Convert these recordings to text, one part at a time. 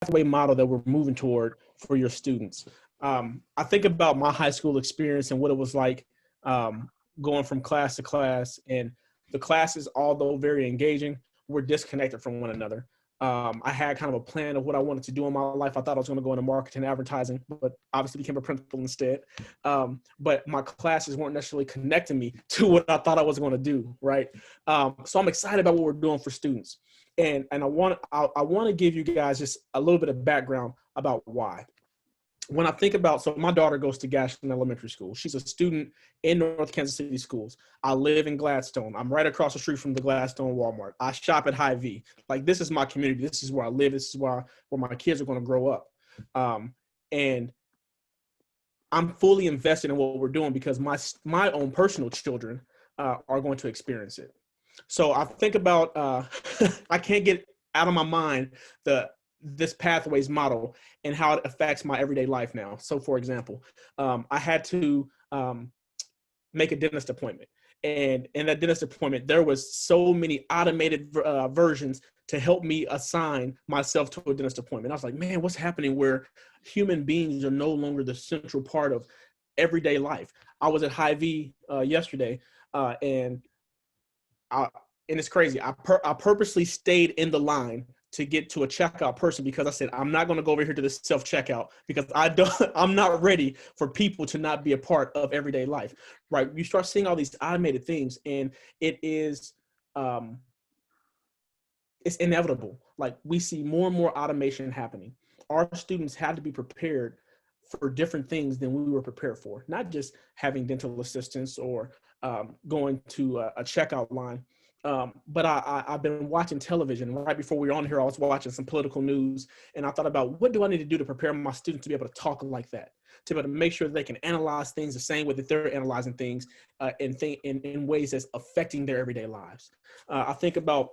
pathway model that we're moving toward for your students. I think about my high school experience and what it was like going from class to class, and the classes, although very engaging, were disconnected from one another. I had kind of a plan of what I wanted to do in my life. I thought I was going to go into marketing and advertising, but obviously became a principal instead. But my classes weren't necessarily connecting me to what I thought I was going to do, right? So I'm excited about what we're doing for students. And I want to give you guys just a little bit of background about why. When I think about, so my daughter goes to Gaston Elementary School. She's a student in North Kansas City schools. I live in Gladstone. I'm right across the street from the Gladstone Walmart. I shop at Hy-Vee. Like, this is my community. This is where I live. This is where my kids are going to grow up. And I'm fully invested in what we're doing because my own personal children are going to experience it. So I think about, I can't get out of my mind this pathways model and how it affects my everyday life now. So for example, I had to make a dentist appointment. And in that dentist appointment, there was so many automated versions to help me assign myself to a dentist appointment. I was like, man, what's happening where human beings are no longer the central part of everyday life? I was at Hy-Vee yesterday and it's crazy. I purposely stayed in the line to get to a checkout person because I said, I'm not going to go over here to this self-checkout because I'm not ready for people to not be a part of everyday life, right? You start seeing all these automated things and it's inevitable. Like, we see more and more automation happening. Our students had to be prepared for different things than we were prepared for, not just having dental assistants or going to a checkout line. But I've been watching television. Right before we were on here, I was watching some political news, and I thought about, what do I need to do to prepare my students to be able to talk like that, to be able to make sure that they can analyze things the same way that they're analyzing things in ways that's affecting their everyday lives. I think about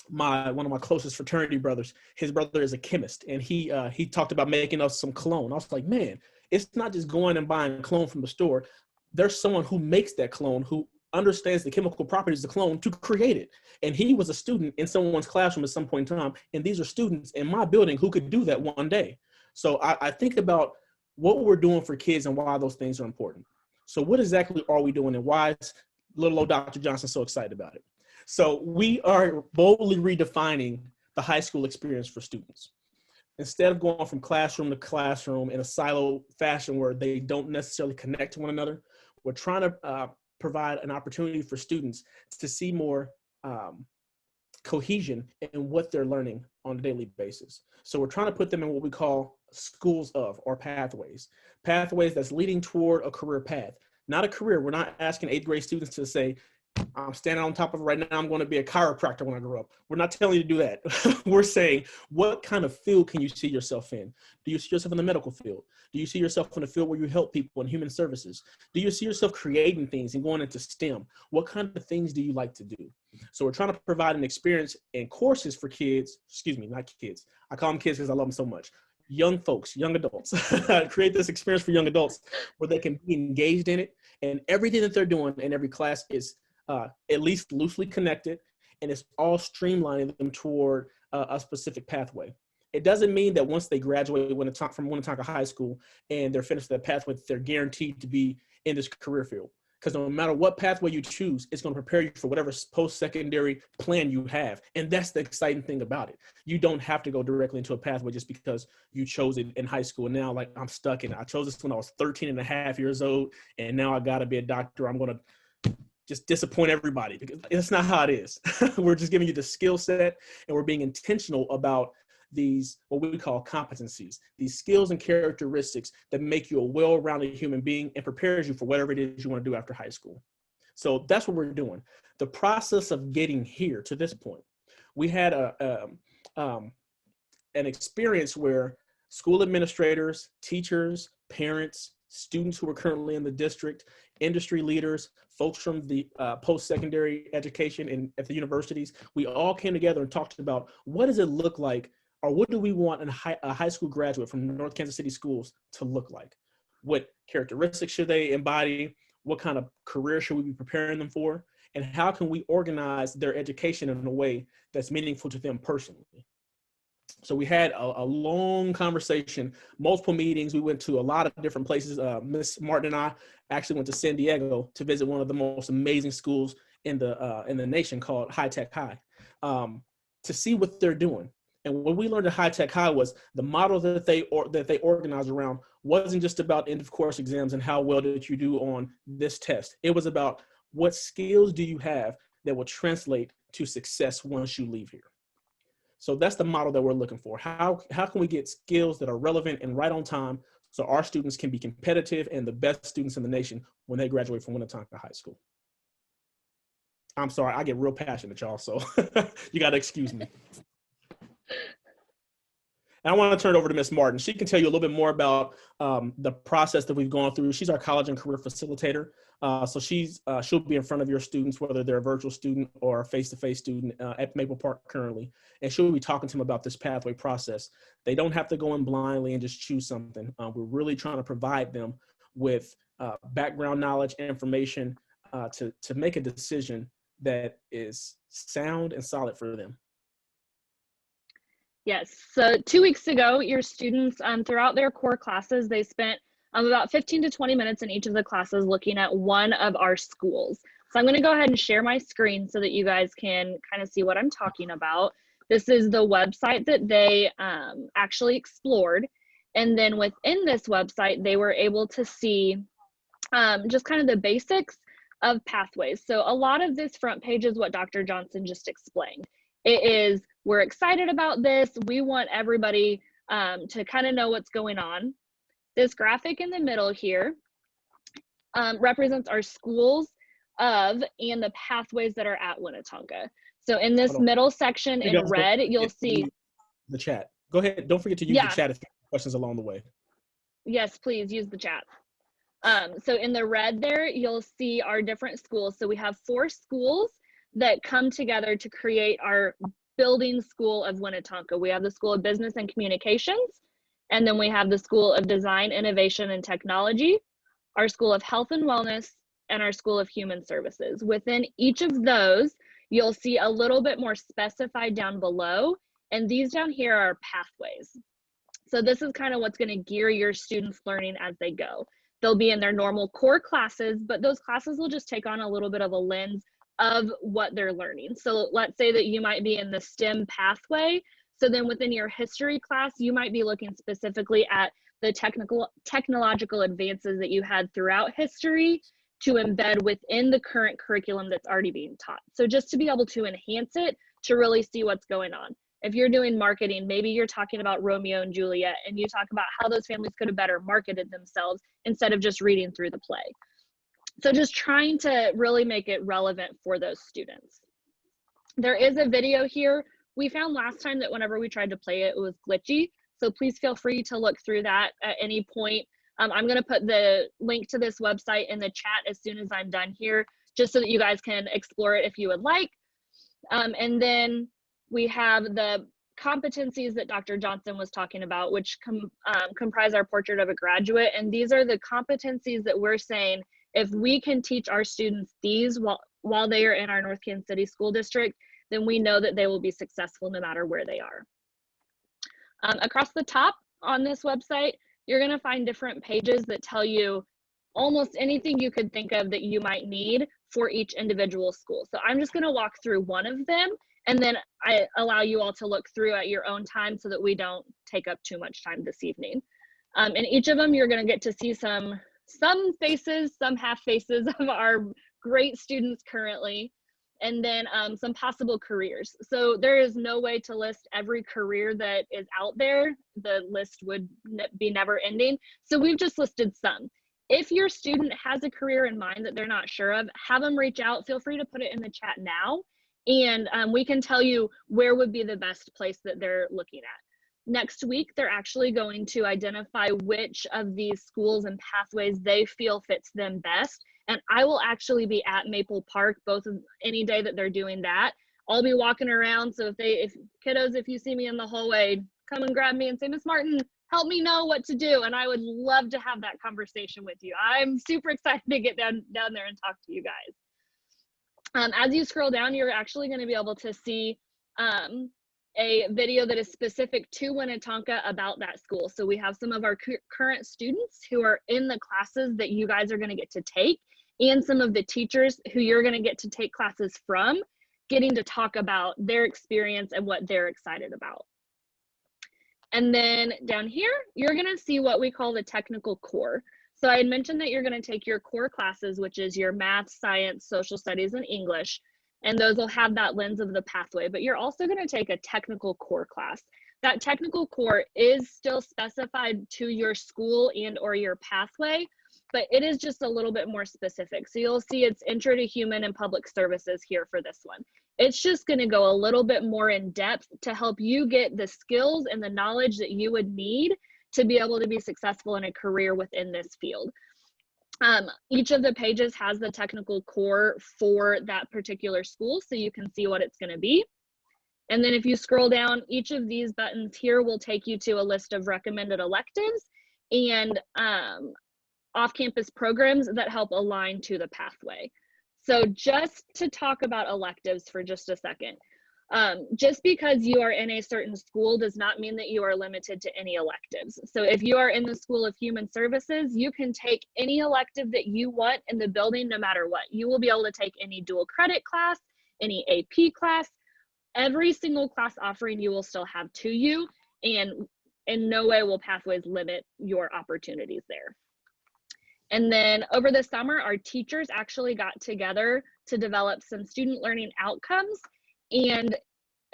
one of my closest fraternity brothers. His brother is a chemist, and he talked about making us some cologne. I was like, man, it's not just going and buying a cologne from the store. There's someone who makes that cologne, who understands the chemical properties of the cologne to create it. And he was a student in someone's classroom at some point in time. And these are students in my building who could do that one day. So I think about what we're doing for kids and why those things are important. So what exactly are we doing, and why is little old Dr. Johnson so excited about it? So we are boldly redefining the high school experience for students. Instead of going from classroom to classroom in a silo fashion where they don't necessarily connect to one another, we're trying to provide an opportunity for students to see more cohesion in what they're learning on a daily basis. So we're trying to put them in what we call schools of, or pathways that's leading toward a career path, not a career. We're not asking 8th grade students to say, I'm standing on top of it right now, I'm going to be a chiropractor when I grow up. We're not telling you to do that. We're saying, what kind of field can you see yourself in? Do you see yourself in the medical field? Do you see yourself in a field where you help people in human services? Do you see yourself creating things and going into STEM? What kind of things do you like to do? So we're trying to provide an experience and courses for kids, not kids. I call them kids because I love them so much. Young folks, young adults, create this experience for young adults where they can be engaged in it. And everything that they're doing in every class is at least loosely connected, and it's all streamlining them toward a specific pathway. It doesn't mean that once they graduate from Winnetonka High School and they're finished that pathway, they're guaranteed to be in this career field. Because no matter what pathway you choose, it's going to prepare you for whatever post-secondary plan you have. And that's the exciting thing about it. You don't have to go directly into a pathway just because you chose it in high school. And now, like, I'm stuck in it. I chose this when I was 13 and a half years old, and now I got to be a doctor. I'm going to just disappoint everybody, because it's not how it is. We're just giving you the skill set, and we're being intentional about these, what we call competencies, these skills and characteristics that make you a well-rounded human being and prepares you for whatever it is you want to do after high school. So that's what we're doing. The process of getting here to this point, we had an experience where school administrators, teachers, parents, students who are currently in the district, industry leaders, folks from the post-secondary education and at the universities, we all came together and talked about, what does it look like, or what do we want a high school graduate from North Kansas City schools to look like? What characteristics should they embody? What kind of career should we be preparing them for? And how can we organize their education in a way that's meaningful to them personally? So we had a long conversation, multiple meetings. We went to a lot of different places. Miss Martin and I actually went to San Diego to visit one of the most amazing schools in the nation called High Tech High, to see what they're doing. And what we learned at High Tech High was the model that they organized around wasn't just about end of course exams and how well did you do on this test. It was about what skills do you have that will translate to success once you leave here. So that's the model that we're looking for. How can we get skills that are relevant and right on time so our students can be competitive and the best students in the nation when they graduate from Winnetonka High School? I'm sorry, I get real passionate, y'all, so you got to excuse me. And I want to turn it over to Miss Martin. She can tell you a little bit more about the process that we've gone through. She's our college and career facilitator. So she'll be in front of your students, whether they're a virtual student or a face-to-face student at Maple Park currently. And she'll be talking to them about this pathway process. They don't have to go in blindly and just choose something. We're really trying to provide them with background knowledge, information to make a decision that is sound and solid for them. Yes, so 2 weeks ago, your students throughout their core classes, they spent about 15 to 20 minutes in each of the classes looking at one of our schools. So I'm gonna go ahead and share my screen so that you guys can kind of see what I'm talking about. This is the website that they actually explored. And then within this website, they were able to see just kind of the basics of pathways. So a lot of this front page is what Dr. Johnson just explained. It is, we're excited about this. We want everybody to kind of know what's going on. This graphic in the middle here represents our schools of and the pathways that are at Winnetonka. So in this middle section in red, you'll see the chat. Go ahead. Don't forget to use the chat if you have questions along the way. Yes, please use the chat. So in the red there, you'll see our different schools. So we have 4 schools that come together to create our building school of Winnetonka. We have the School of Business and Communications, and then we have the School of Design, Innovation, and Technology, our School of Health and Wellness, and our School of Human Services. Within each of those, you'll see a little bit more specified down below, and these down here are pathways. So this is kind of what's going to gear your students' learning as they go. They'll be in their normal core classes, but those classes will just take on a little bit of a lens of what they're learning. So let's say that you might be in the STEM pathway. So then within your history class, you might be looking specifically at the technological advances that you had throughout history to embed within the current curriculum that's already being taught. So just to be able to enhance it, to really see what's going on. If you're doing marketing, maybe you're talking about Romeo and Juliet, and you talk about how those families could have better marketed themselves instead of just reading through the play. So just trying to really make it relevant for those students. There is a video here. We found last time that whenever we tried to play it, it was glitchy. So please feel free to look through that at any point. I'm gonna put the link to this website in the chat as soon as I'm done here, just so that you guys can explore it if you would like. And then we have the competencies that Dr. Johnson was talking about, which comprise our portrait of a graduate. And these are the competencies that we're saying, if we can teach our students these while they are in our North Kansas City School District, then we know that they will be successful no matter where they are. Across the top on this website, you're gonna find different pages that tell you almost anything you could think of that you might need for each individual school. So I'm just gonna walk through one of them, and then I allow you all to look through at your own time so that we don't take up too much time this evening. In each of them, you're gonna get to see some faces, some half faces of our great students currently, and then some possible careers. So there is no way to list every career that is out there. The list would be never ending. So we've just listed some. If your student has a career in mind that they're not sure of, have them reach out. Feel free to put it in the chat now, and we can tell you where would be the best place that they're looking at. Next week, they're actually going to identify which of these schools and pathways they feel fits them best. And I will actually be at Maple Park any day that they're doing that. I'll be walking around. So if kiddos, if you see me in the hallway, come and grab me and say, Miss Martin, help me know what to do. And I would love to have that conversation with you. I'm super excited to get down there and talk to you guys. As you scroll down, you're actually going to be able to see a video that is specific to Winnetonka about that school. So we have some of our current students who are in the classes that you guys are going to get to take, and some of the teachers who you're going to get to take classes from, getting to talk about their experience and what they're excited about. And then down here, you're going to see what we call the technical core. So I had mentioned that you're going to take your core classes, which is your math, science, social studies, and English. And those will have that lens of the pathway, but you're also going to take a technical core class. That technical core is still specified to your school and or your pathway, but it is just a little bit more specific. So you'll see it's Intro to Human and Public Services here for this one. It's just going to go a little bit more in depth to help you get the skills and the knowledge that you would need to be able to be successful in a career within this field. Each of the pages has the technical core for that particular school, so you can see what it's going to be. And then if you scroll down, each of these buttons here will take you to a list of recommended electives and off-campus programs that help align to the pathway. So just to talk about electives for just a second, just because you are in a certain school does not mean that you are limited to any electives. So if you are in the School of Human Services, you can take any elective that you want in the building no matter what. You will be able to take any dual credit class, any AP class, every single class offering you will still have to you, and in no way will Pathways limit your opportunities there. And then over the summer, our teachers actually got together to develop some student learning outcomes and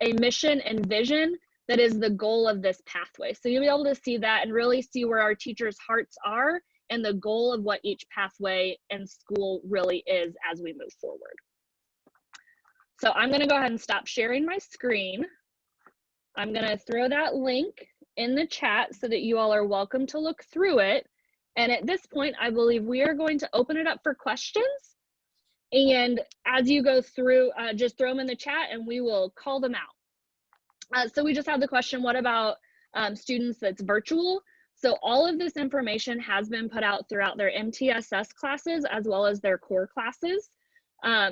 a mission and vision that is the goal of this pathway. So you'll be able to see that and really see where our teachers' hearts are and the goal of what each pathway and school really is as we move forward. So I'm going to go ahead and stop sharing my screen. I'm going to throw that link in the chat so that you all are welcome to look through it. And at this point, I believe we are going to open it up for questions. And as you go through, just throw them in the chat and we will call them out. So we just have the question, what about students that's virtual? So all of this information has been put out throughout their MTSS classes as well as their core classes.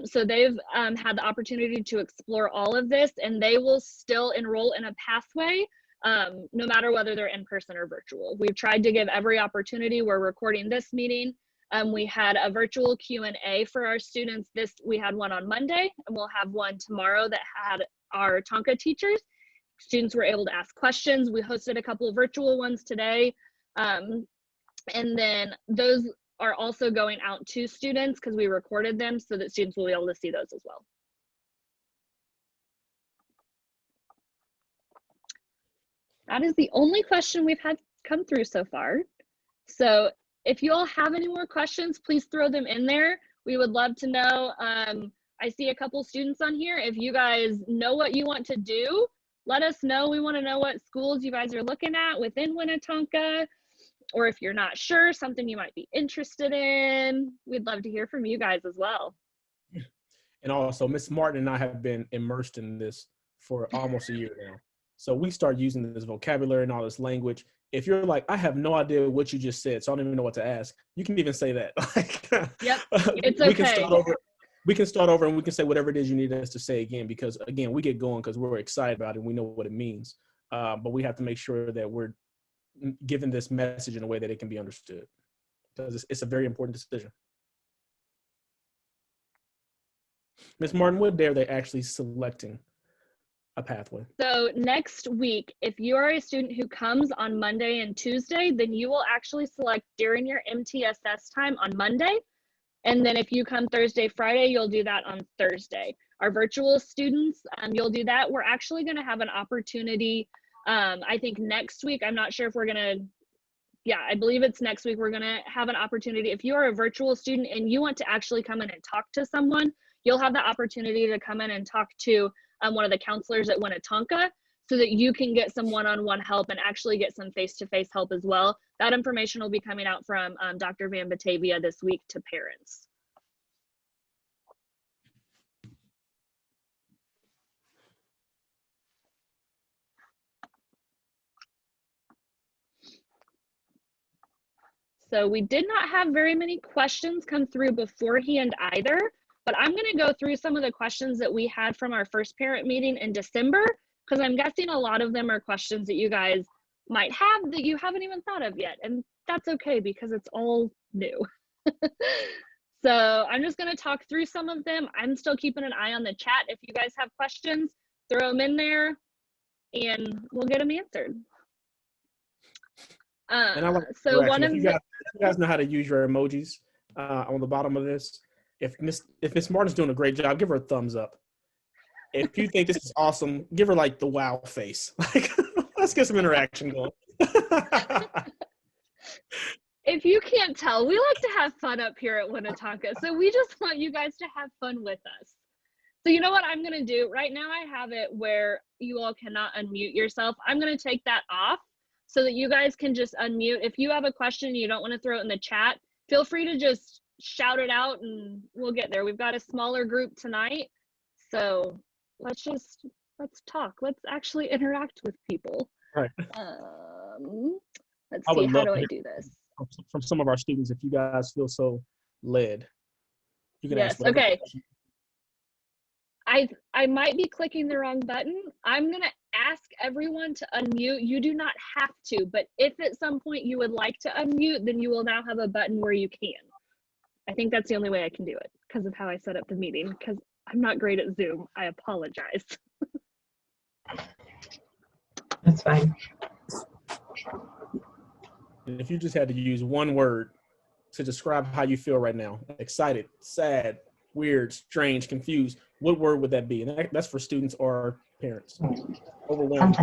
So they've had the opportunity to explore all of this, and they will still enroll in a pathway no matter whether they're in person or virtual. We've tried to give every opportunity. We're recording this meeting. We had a virtual Q&A for our students. We had one on Monday, and we'll have one tomorrow that had our Tonka teachers. Students were able to ask questions. We hosted a couple of virtual ones today. And then those are also going out to students because we recorded them so that students will be able to see those as well. That is the only question we've had come through so far. So if you all have any more questions, please throw them in there. We would love to know. I see a couple students on here. If you guys know what you want to do, let us know. We want to know what schools you guys are looking at within Winnetonka, or if you're not sure, something you might be interested in. We'd love to hear from you guys as well. And also, Ms. Martin and I have been immersed in this for almost a year now. So we start using this vocabulary and all this language. If you're like, I have no idea what you just said, so I don't even know what to ask, you can even say that. Yep, it's okay. We can start over and we can say whatever it is you need us to say again, because again, we get going because we're excited about it and we know what it means. But we have to make sure that we're giving this message in a way that it can be understood, because it's a very important decision. Ms. Martin, what day are they actually selecting a pathway? So next week, if you are a student who comes on Monday and Tuesday, then you will actually select during your MTSS time on Monday. And then if you come Thursday, Friday, you'll do that on Thursday. Our virtual students, you'll do that. We're actually going to have an opportunity, I think next week. I'm not sure if we're going to, yeah, I believe it's next week. We're going to have an opportunity. If you are a virtual student and you want to actually come in and talk to someone, you'll have the opportunity to come in and talk to one of the counselors at Winnetonka, so that you can get some one-on-one help and actually get some face-to-face help as well. That information will be coming out from Dr. Van Batavia this week to parents. So we did not have very many questions come through beforehand either, but I'm going to go through some of the questions that we had from our first parent meeting in December because I'm guessing a lot of them are questions that you guys might have that you haven't even thought of yet. And that's okay because it's all new. So I'm just going to talk through some of them. I'm still keeping an eye on the chat. If you guys have questions, throw them in there and we'll get them answered. And I like so one of if you guys know how to use your emojis on the bottom of this, if Miss Martin's doing a great job, give her a thumbs up. If you think this is awesome, give her like the wow face. Like, let's get some interaction going. If you can't tell, we like to have fun up here at Winnetonka. So we just want you guys to have fun with us. So you know what I'm gonna do? Right now I have it where you all cannot unmute yourself. I'm gonna take that off so that you guys can just unmute. If you have a question and you don't wanna throw it in the chat, feel free to just shout it out and we'll get there. We've got a smaller group tonight. So let's talk. Let's actually interact with people. Right. Let's see, how do I do this? From some of our students, if you guys feel so led, you can ask. Okay. I might be clicking the wrong button. I'm gonna ask everyone to unmute. You do not have to, but if at some point you would like to unmute, then you will now have a button where you can. I think that's the only way I can do it because of how I set up the meeting, because I'm not great at Zoom. I apologize. That's fine. And if you just had to use one word to describe how you feel right now, excited, sad, weird, strange, confused, what word would that be? And that's for students or parents. Overwhelmed.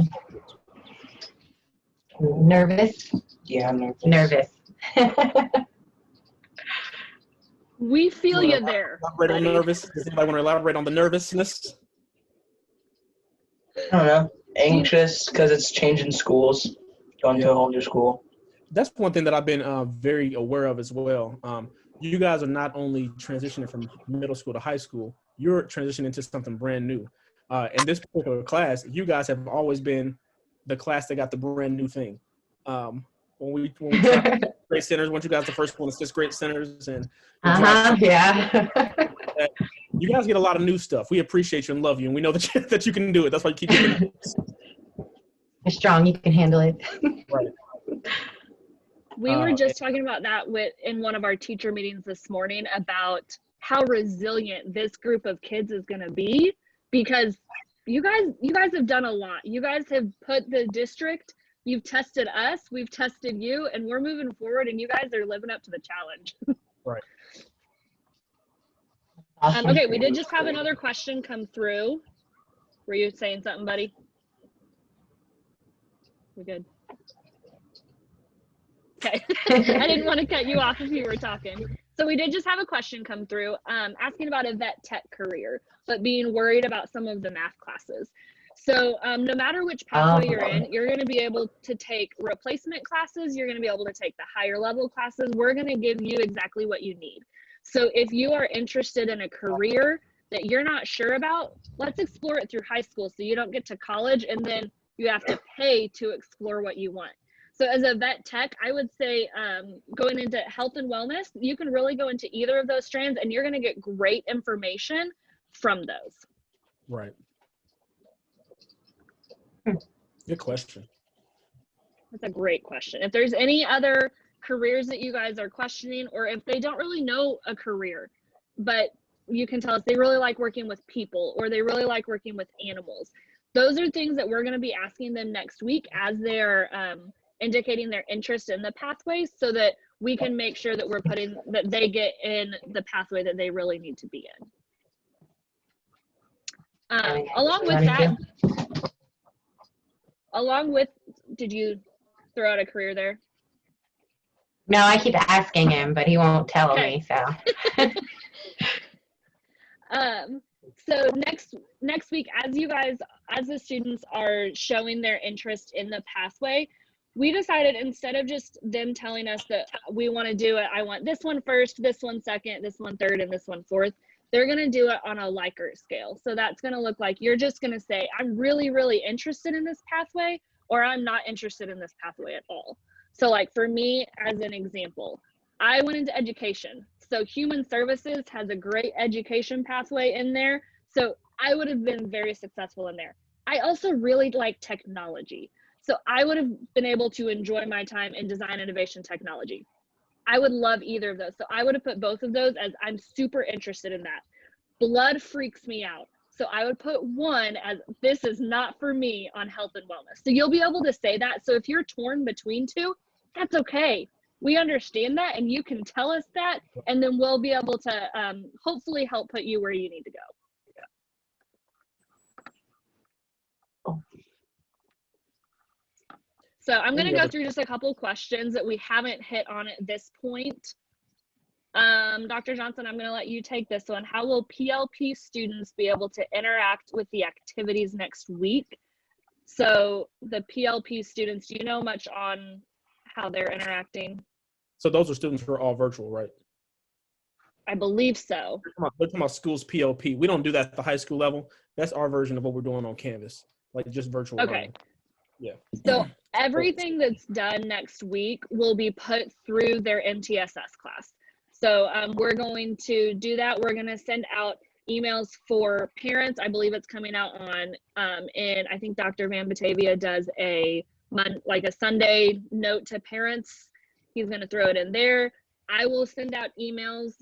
Nervous. Yeah, I'm nervous. We feel you there. Elaborate on nervous. Does anybody want to elaborate on the nervousness? I don't know. Anxious because it's changing schools, going to a whole new school. That's one thing that I've been very aware of as well. You guys are not only transitioning from middle school to high school, you're transitioning into something brand new. In this particular class, you guys have always been the class that got the brand new thing. When we tried grade centers, weren't you guys the first one to 6th grade centers? And yeah. you guys get a lot of new stuff. We appreciate you and love you, and we know that that you can do it. That's why you keep doing it. You're strong. You can handle it. Right. We were just talking about that in one of our teacher meetings this morning about how resilient this group of kids is going to be, because you guys have done a lot. You guys have put the district, you've tested us, we've tested you, and we're moving forward, and you guys are living up to the challenge. Right. Awesome. Okay, we did just have another question come through. Were you saying something, buddy? We good? Okay. I didn't want to cut you off if you were talking. So we did just have a question come through asking about a vet tech career, but being worried about some of the math classes. So no matter which pathway you're in, you're going to be able to take replacement classes. You're going to be able to take the higher level classes. We're going to give you exactly what you need. So if you are interested in a career that you're not sure about, let's explore it through high school so you don't get to college and then you have to pay to explore what you want. So as a vet tech, I would say going into health and wellness, you can really go into either of those strands and you're going to get great information from those. Right. Good question. That's a great question. If there's any other careers that you guys are questioning, or if they don't really know a career, but you can tell us they really like working with people or they really like working with animals, those are things that we're going to be asking them next week as they're indicating their interest in the pathway, so that we can make sure that that they get in the pathway that they really need to be in. Along with, did you throw out a career there? No, I keep asking him, but he won't tell me, so. So next week, as the students are showing their interest in the pathway, we decided instead of just them telling us that we want to do it, I want this one first, this one second, this one third, and this one fourth, they're going to do it on a Likert scale. So that's going to look like you're just going to say, I'm really, really interested in this pathway, or I'm not interested in this pathway at all. So like for me, as an example, I went into education. So human services has a great education pathway in there. So I would have been very successful in there. I also really like technology. So I would have been able to enjoy my time in design, innovation, technology. I would love either of those. So I would have put both of those as I'm super interested in that. Blood freaks me out. So I would put one as this is not for me on health and wellness. So you'll be able to say that. So if you're torn between two, that's okay. We understand that, and you can tell us that, and then we'll be able to hopefully help put you where you need to go. So I'm going to go through just a couple questions that we haven't hit on at this point. Dr. Johnson, I'm going to let you take this one. How will PLP students be able to interact with the activities next week? So the PLP students, do you know much on how they're interacting? So those are students who are all virtual, right? I believe so. They're talking about schools PLP. We don't do that at the high school level. That's our version of what we're doing on Canvas, like just virtual learning. Yeah. So everything that's done next week will be put through their MTSS class. So we're going to do that. We're going to send out emails for parents. I believe it's coming out on, and I think Dr. Van Batavia does a Sunday note to parents. He's going to throw it in there. I will send out emails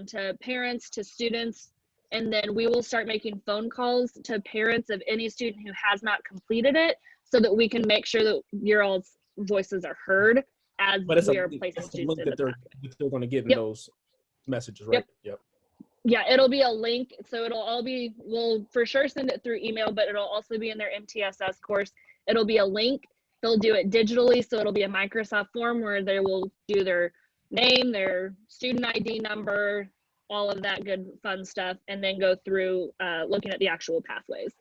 to parents, to students, and then we will start making phone calls to parents of any student who has not completed it, so that we can make sure that your all's voices are heard as we are placing students in the pathway. They're going to get in those messages, right? Yep. Yeah, it'll be a link. So it'll all be, we'll for sure send it through email, but it'll also be in their MTSS course. It'll be a link. They'll do it digitally. So it'll be a Microsoft form where they will do their name, their student ID number, all of that good fun stuff, and then go through looking at the actual pathways.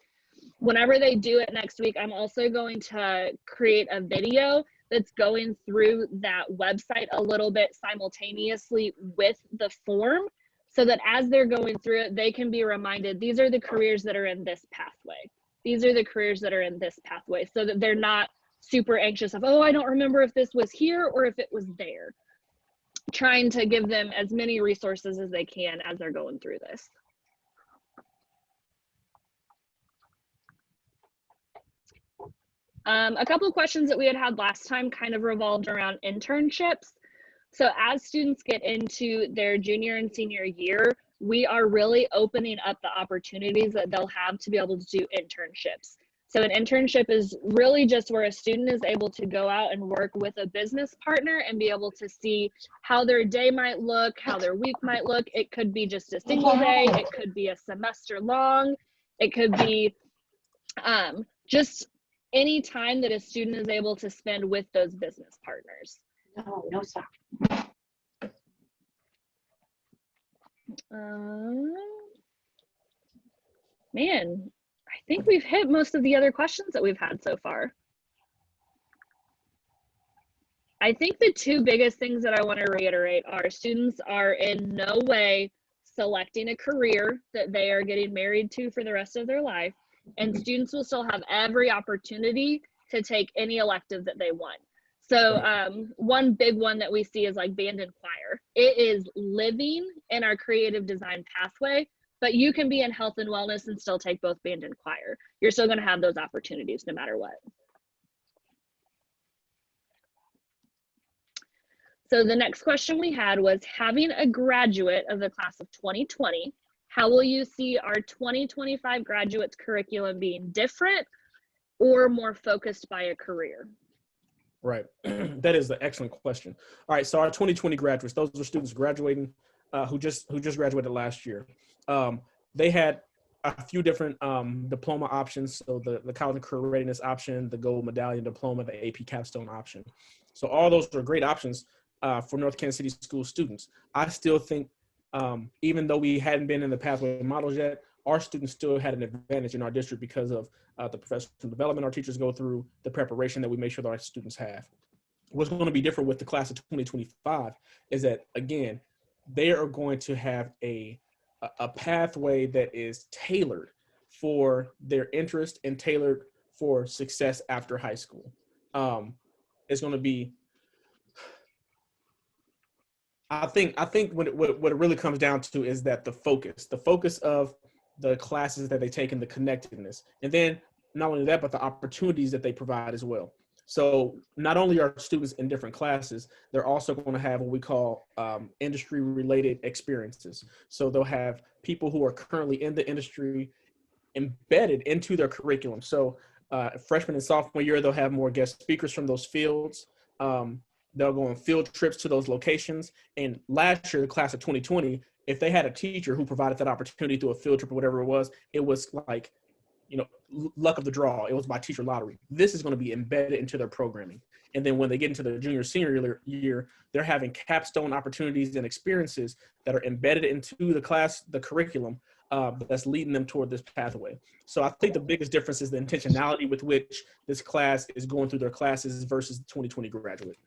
Whenever they do it next week, I'm also going to create a video that's going through that website a little bit simultaneously with the form, so that as they're going through it, they can be reminded, these are the careers that are in this pathway. These are the careers that are in this pathway, so that they're not super anxious of, oh, I don't remember if this was here or if it was there. Trying to give them as many resources as they can as they're going through this. A couple of questions that we had last time kind of revolved around internships. So as students get into their junior and senior year, we are really opening up the opportunities that they'll have to be able to do internships. So an internship is really just where a student is able to go out and work with a business partner and be able to see how their day might look, how their week might look. It could be just a single day. It could be a semester long. It could be just any time that a student is able to spend with those business partners. No stop. Man, I think we've hit most of the other questions that we've had so far. I think the two biggest things that I want to reiterate are students are in no way selecting a career that they are getting married to for the rest of their life, and students will still have every opportunity to take any elective that they want. So one big one that we see is like band and choir. It is living in our creative design pathway, but you can be in health and wellness and still take both band and choir. You're still going to have those opportunities no matter what. So the next question we had was, having a graduate of the class of 2020, how will you see our 2025 graduates curriculum being different or more focused by a career? Right. That is an excellent question. All right. So our 2020 graduates, those are students graduating who just graduated last year. They had a few different diploma options. So the college and career readiness option, the gold medallion diploma, the AP capstone option. So all those are great options for North Kansas City school students. I still think even though we hadn't been in the pathway models yet, our students still had an advantage in our district because of the professional development our teachers go through, the preparation that we make sure that our students have. What's going to be different with the class of 2025 is that, again, they are going to have a pathway that is tailored for their interest and tailored for success after high school. It's going to be, I think what it really comes down to is that the focus of the classes that they take and the connectedness. And then not only that, but the opportunities that they provide as well. So not only are students in different classes, they're also going to have what we call industry-related experiences. So they'll have people who are currently in the industry embedded into their curriculum. So freshman and sophomore year, they'll have more guest speakers from those fields. They'll go on field trips to those locations. And last year, the class of 2020, if they had a teacher who provided that opportunity through a field trip or whatever it was like, you know, luck of the draw. It was by teacher lottery. This is going to be embedded into their programming. And then when they get into the junior, senior year, they're having capstone opportunities and experiences that are embedded into the curriculum that's leading them toward this pathway. So I think the biggest difference is the intentionality with which this class is going through their classes versus the 2020 graduate.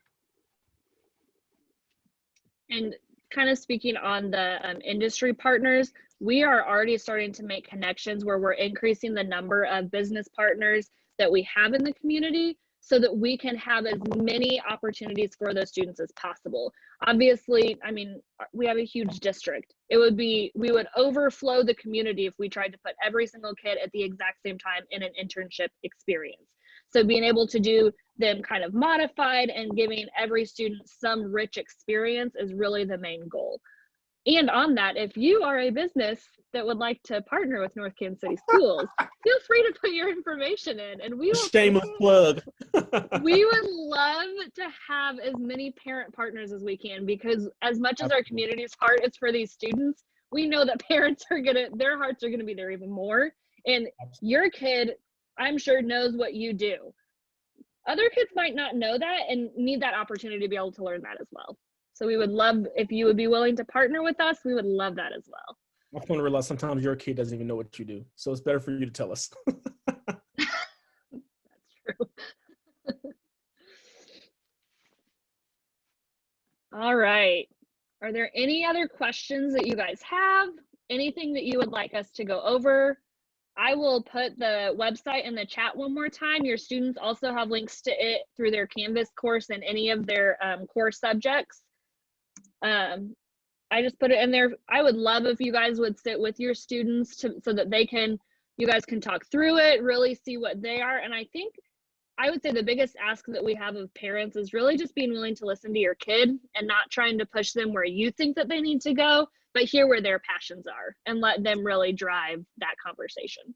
And kind of speaking on the industry partners, we are already starting to make connections where we're increasing the number of business partners that we have in the community so that we can have as many opportunities for those students as possible. Obviously, I mean, we have a huge district. We would overflow the community if we tried to put every single kid at the exact same time in an internship experience. So being able to do them kind of modified and giving every student some rich experience is really the main goal. And on that, if you are a business that would like to partner with North Kansas City Schools, feel free to put your information in, and we will. Shameless plug. We would love to have as many parent partners as we can, because as much as our community's heart is for these students, we know that parents their hearts are gonna be there even more. And your kid, I'm sure, knows what you do. Other kids might not know that and need that opportunity to be able to learn that as well. So we would love if you would be willing to partner with us. We would love that as well. I want to realize sometimes your kid doesn't even know what you do. So it's better for you to tell us. That's true. All right. Are there any other questions that you guys have? Anything that you would like us to go over? I will put the website in the chat one more time. Your students also have links to it through their Canvas course and any of their core subjects. I just put it in there. I would love if you guys would sit with your students so that you guys can talk through it, really see what they are. And I would say the biggest ask that we have of parents is really just being willing to listen to your kid and not trying to push them where you think that they need to go, but hear where their passions are and let them really drive that conversation.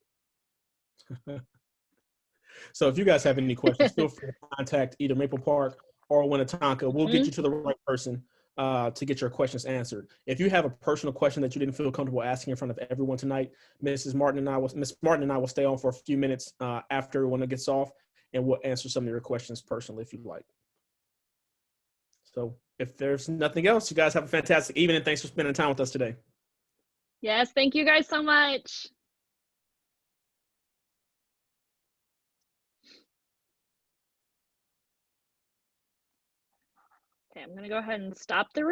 So if you guys have any questions, feel free to contact either Maple Park or Winnetonka. We'll get you to the right person to get your questions answered. If you have a personal question that you didn't feel comfortable asking in front of everyone tonight, Miss Martin and I will stay on for a few minutes after everyone gets off, and we'll answer some of your questions personally if you'd like. So if there's nothing else, you guys have a fantastic evening, and thanks for spending time with us today. Yes, thank you guys so much. Okay, I'm gonna go ahead and stop the